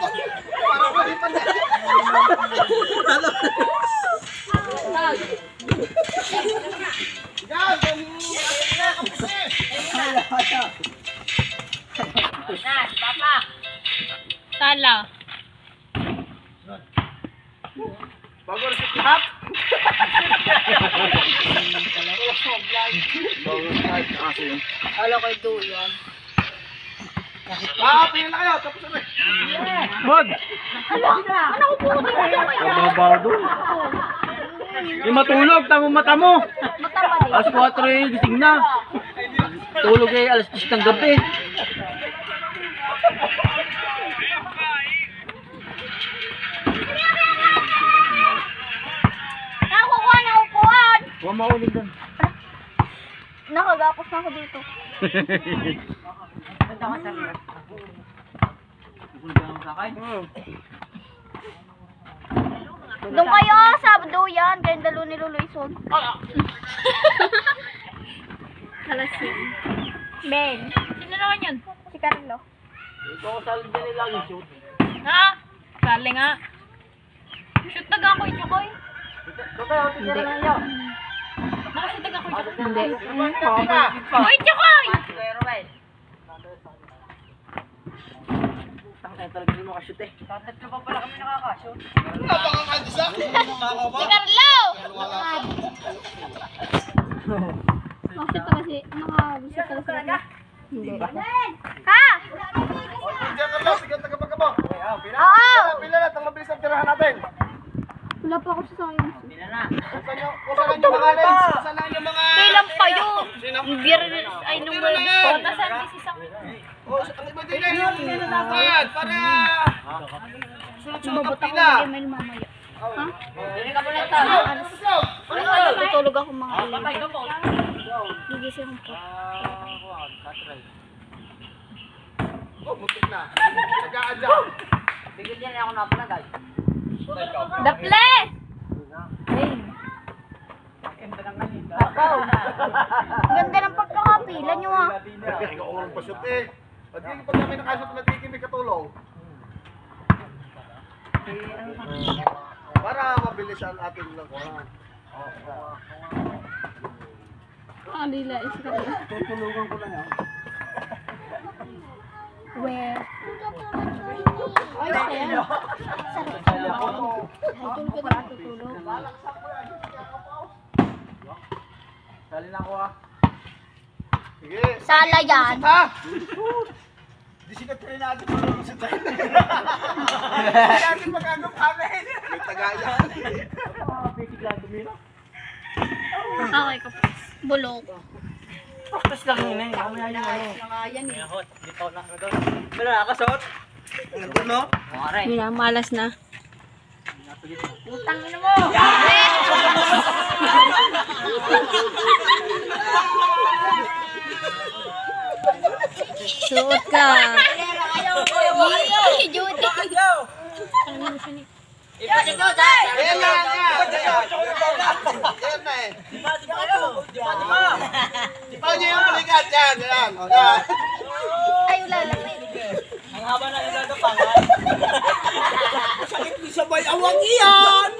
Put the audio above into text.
Parang malipan na. Yan, Tala. bago reset lahat. Ala ko duyan. Pingin na kayo, tapos na. Wag! Ano ko po? Kababaw doon. Yung matulog, tamo mata mo. Matama din. Alas 4 eh, gising na. Tulog eh, alas 10 ng gabi. Nakukuha na upuan. Huwag mauling doon. Nakagapos na ako dito. Doon kayo sa duyan. Kayong dalo ni Luluison. Halasin. Ben. Sino naman yun? Si Carlo. Ito ko salad dyan nila yung shoot. Ha? Sali nga. Shoot na ako ito ko eh. Hindi. Nakasitag ako ito. Hindi. Uy, Chokoy! Tangkay talaga hindi mo ka-shoot eh. Tatlo pa pala kami nakaka-shoot. Napakakadisa. Si Carlo! Nakashoot ka kasi. Nakashoot ka kasi. Hindi. Ha? Diyan ka lang, sige, tagapag mo. Oo! Pila na, itong mabilis ang tirahan natin. Wala pa ako sa science. Kung saan yung mga lens? Kung saan yung mga... Kailan pa yun? Ay, nung Sino na yan? Nasaan si Sisang? Ang iba din na yun. Ayan, para... Sunod-sunod ang Babot ako pila. ng email mamaya. Ha? Tutulog ako mga gigising ko. Oh, muntik na. Nag-a-adjust. Bigyan niya ako na pala guys. The place! Ganda ng pagkakapila nyo ah. Kaya ko urong pa-shoot eh. At yung pag kami nakashoot, natigil may katulong. Para mabilis ang ating lakuhan. Alila is ka. Tutulugan ko lang yan. Where? Ay, saya. Sarap. Ay, tulog ka na tutulog. Sali na ako ah. Sige. Sala yan. Ha? Di sikat rin natin tulong sa tayo. Hindi natin magagap amin. May tagayan. Basic lang dumino. Okay ka po. Bulok. Practice lang yun eh. Kami yan yung ano. Yan eh. Hindi pa ako na doon. Wala nakakasot. Nandun no? Mare. Minamalas na. Utang ina mo! Suot ka. Si Judy. Ayan na nga. Ayan na eh. Paano niyo yung balikat? Yan, yan. Ay, wala lang eh. Ang haba na yung gagapangan. Sakit ni sabay awang iyan.